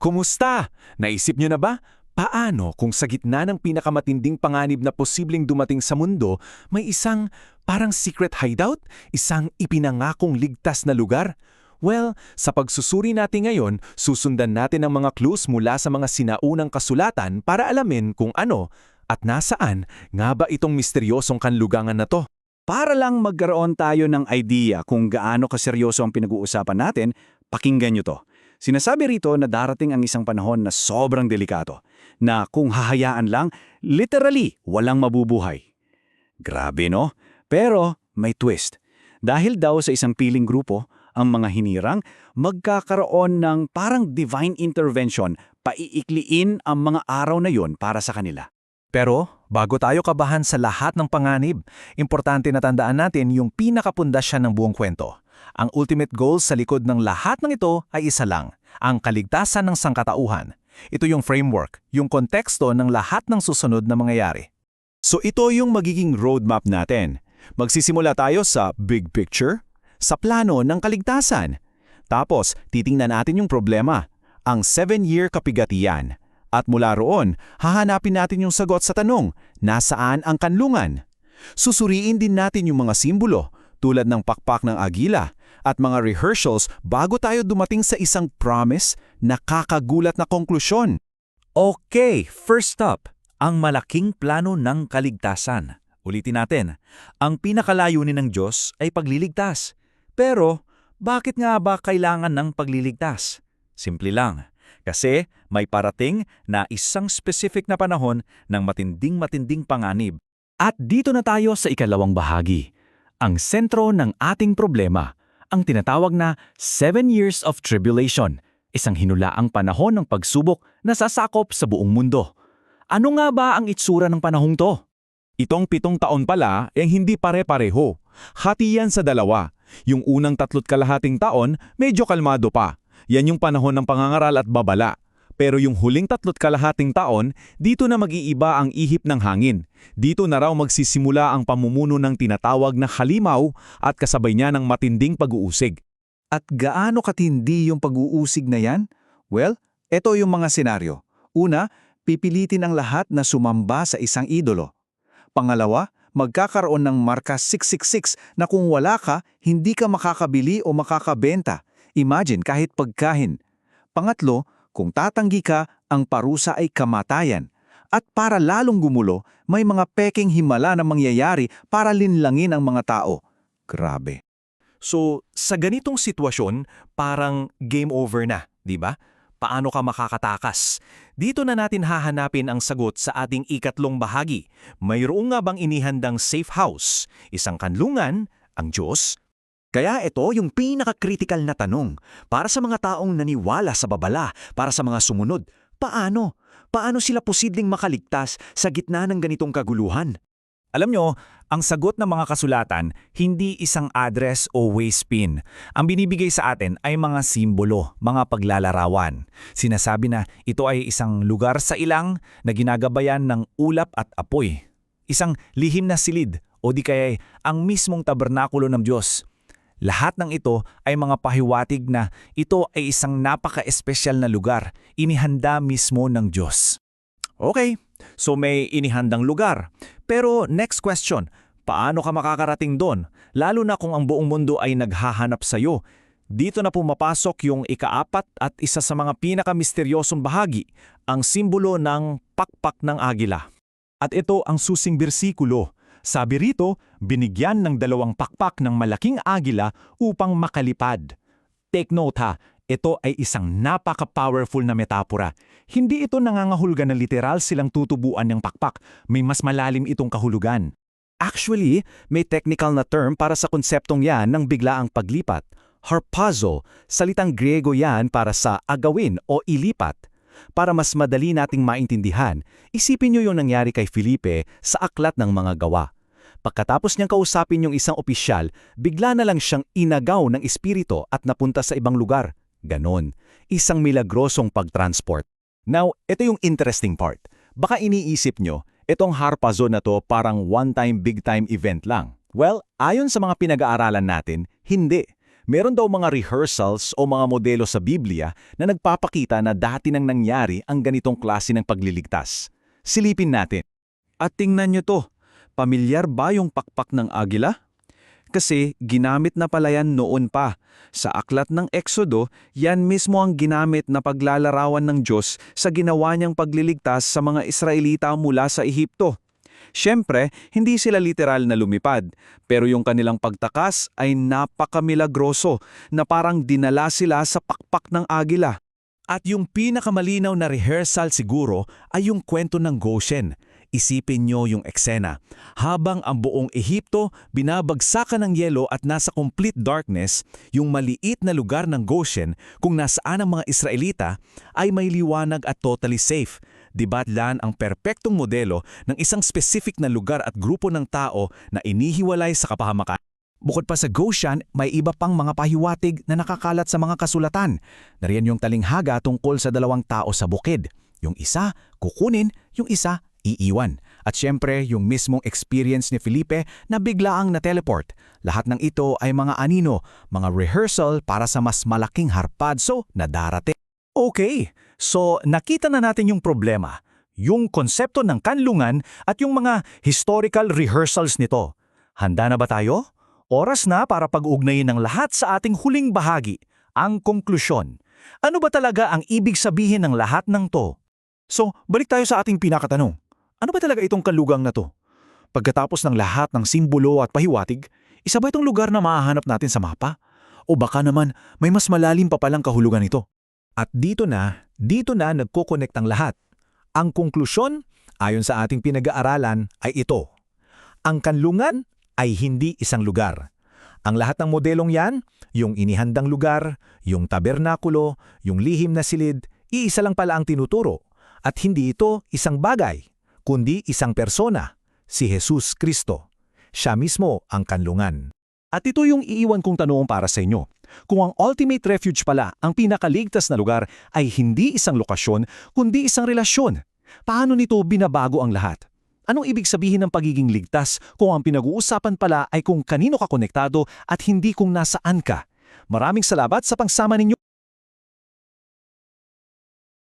Kumusta? Naisip nyo na ba? Paano kung sa gitna ng pinakamatinding panganib na posibleng dumating sa mundo, may isang parang secret hideout? Isang ipinangakong ligtas na lugar? Well, sa pagsusuri natin ngayon, susundan natin ang mga clues mula sa mga sinaunang kasulatan para alamin kung ano at nasaan nga ba itong misteryosong kanlugangan na to. Para lang magkaroon tayo ng idea kung gaano kaseryoso ang pinag-uusapan natin, pakinggan nyo to. Sinasabi rito na darating ang isang panahon na sobrang delikato, na kung hahayaan lang, literally walang mabubuhay. Grabe no? Pero may twist. Dahil daw sa isang piling grupo, ang mga hinirang magkakaroon ng parang divine intervention, paiikliin ang mga araw na yon para sa kanila. Pero bago tayo kabahan sa lahat ng panganib, importante na tandaan natin yung pinakapundasyan ng buong kwento. Ang ultimate goal sa likod ng lahat ng ito ay isa lang, ang kaligtasan ng sangkatauhan. Ito yung framework, yung konteksto ng lahat ng susunod na mangyayari. So ito yung magiging roadmap natin. Magsisimula tayo sa big picture, sa plano ng kaligtasan. Tapos, titingnan natin yung problema, ang 7-year kapigatian. At mula roon, hahanapin natin yung sagot sa tanong, nasaan ang kanlungan? Susuriin din natin yung mga simbolo, tulad ng pakpak ng agila, at mga rehearsals bago tayo dumating sa isang promise na kakagulat na konklusyon. Okay, first up, ang malaking plano ng kaligtasan. Ulitin natin, ang pinakalayunin ng Diyos ay pagliligtas. Pero, bakit nga ba kailangan ng pagliligtas? Simple lang, kasi may parating na isang specific na panahon ng matinding panganib. At dito na tayo sa ikalawang bahagi, ang sentro ng ating problema, ang tinatawag na 7 years of tribulation, isang hinulaang panahon ng pagsubok na sasakop sa buong mundo. Ano nga ba ang itsura ng panahong to? Itong 7 taon pala ay hindi pare-pareho. Hati yan sa dalawa. Yung unang 3.5 taon, medyo kalmado pa. Yan yung panahon ng pangangaral at babala. Pero yung huling 3.5 taon, dito na mag-iiba ang ihip ng hangin. Dito na raw magsisimula ang pamumuno ng tinatawag na halimaw at kasabay niya ng matinding pag-uusig. At gaano katindi yung pag-uusig na yan? Well, ito yung mga senaryo. Una, pipilitin ang lahat na sumamba sa isang idolo. Pangalawa, magkakaroon ng marka 666 na kung wala ka, hindi ka makakabili o makakabenta. Imagine kahit pagkain. Pangatlo, kung tatanggi ka, ang parusa ay kamatayan. At para lalong gumulo, may mga peking himala na mangyayari para linlangin ang mga tao. Grabe. So, sa ganitong sitwasyon, parang game over na, di ba? Paano ka makakatakas? Dito na natin hahanapin ang sagot sa ating ikatlong bahagi. Mayroong nga bang inihandang safe house? Isang kanlungan, ang Diyos? Kaya ito yung pinaka-critical na tanong. Para sa mga taong naniwala sa babala, para sa mga sumunod, paano? Paano sila posibleng makaligtas sa gitna ng ganitong kaguluhan? Alam nyo, ang sagot ng mga kasulatan, hindi isang address o wayspin. Ang binibigay sa atin ay mga simbolo, mga paglalarawan. Sinasabi na ito ay isang lugar sa ilang na ginagabayan ng ulap at apoy. Isang lihim na silid o di kaya ang mismong tabernakulo ng Diyos. Lahat ng ito ay mga pahiwatig na ito ay isang napaka-espesyal na lugar, inihanda mismo ng Diyos. Okay, so may inihandang lugar. Pero next question, paano ka makakarating doon? Lalo na kung ang buong mundo ay naghahanap sa iyo. Dito na pumapasok yung ikaapat at isa sa mga pinakamisteryosong bahagi, ang simbolo ng pakpak ng agila. At ito ang susing bersikulo. Sabi rito, binigyan ng 2 pakpak ng malaking agila upang makalipad. Take note ha, ito ay isang napaka-powerful na metapora. Hindi ito nangangahulugan na literal silang tutubuan ng pakpak, may mas malalim itong kahulugan. Actually, may technical na term para sa konseptong yan ng biglaang paglipat. Harpazo, salitang Griego yan para sa agawin o ilipat. Para mas madali nating maintindihan, isipin niyo yung nangyari kay Felipe sa Aklat ng Mga Gawa. Pagkatapos niyang kausapin yung isang opisyal, bigla na lang siyang inagaw ng espiritu at napunta sa ibang lugar. Ganon. Isang milagrosong pagtransport. Now, ito yung interesting part. Baka iniisip nyo, itong harpazo na to parang one-time big-time event lang. Well, ayon sa mga pinag-aaralan natin, hindi. Meron daw mga rehearsals o mga modelo sa Biblia na nagpapakita na dati nang nangyari ang ganitong klase ng pagliligtas. Silipin natin. At tingnan nyo to, pamilyar ba yung pakpak ng agila? Kasi ginamit na pala yan noon pa. Sa aklat ng Exodo, yan mismo ang ginamit na paglalarawan ng Diyos sa ginawa niyang pagliligtas sa mga Israelita mula sa Ehipto. Siyempre, hindi sila literal na lumipad, pero yung kanilang pagtakas ay napakamilagroso na parang dinala sila sa pakpak ng agila. At yung pinakamalinaw na rehearsal siguro ay yung kwento ng Goshen. Isipin nyo yung eksena. Habang ang buong Ehipto binabagsakan ng yelo at nasa complete darkness, yung maliit na lugar ng Goshen kung nasaan ang mga Israelita ay may liwanag at totally safe. Dibatlan ang perpektong modelo ng isang specific na lugar at grupo ng tao na inihiwalay sa kapahamakan. Bukod pa sa Goshen, may iba pang mga pahiwatig na nakakalat sa mga kasulatan. Nariyan yung talinghaga tungkol sa 2 tao sa bukid. Yung isa, kukunin, yung isa, iiwan. At syempre, yung mismong experience ni Felipe na biglaang na-teleport. Lahat ng ito ay mga anino, mga rehearsal para sa mas malaking harpadso na darating. Okay, so nakita na natin yung problema, yung konsepto ng kanlungan at yung mga historical rehearsals nito. Handa na ba tayo? Oras na para pag-ugnayin ng lahat sa ating huling bahagi, ang konklusyon. Ano ba talaga ang ibig sabihin ng lahat ng to? So, balik tayo sa ating pinakatanong. Ano ba talaga itong kanlugang na to? Pagkatapos ng lahat ng simbolo at pahiwatig, isa ba itong lugar na mahahanap natin sa mapa? O baka naman may mas malalim pa palang kahulugan ito? At dito na nagko-connect ang lahat. Ang konklusyon, ayon sa ating pinag-aaralan, ay ito. Ang kanlungan ay hindi isang lugar. Ang lahat ng modelong yan, yung inihandang lugar, yung tabernakulo, yung lihim na silid, iisa lang pala ang tinuturo. At hindi ito isang bagay, kundi isang persona, si Jesus Kristo. Siya mismo ang kanlungan. At ito yung iiwan kong tanong para sa inyo. Kung ang ultimate refuge pala, ang pinakaligtas na lugar, ay hindi isang lokasyon, kundi isang relasyon, paano nito binabago ang lahat? Anong ibig sabihin ng pagiging ligtas kung ang pinag-uusapan pala ay kung kanino ka konektado at hindi kung nasaan ka? Maraming salamat sa pagsama ninyo.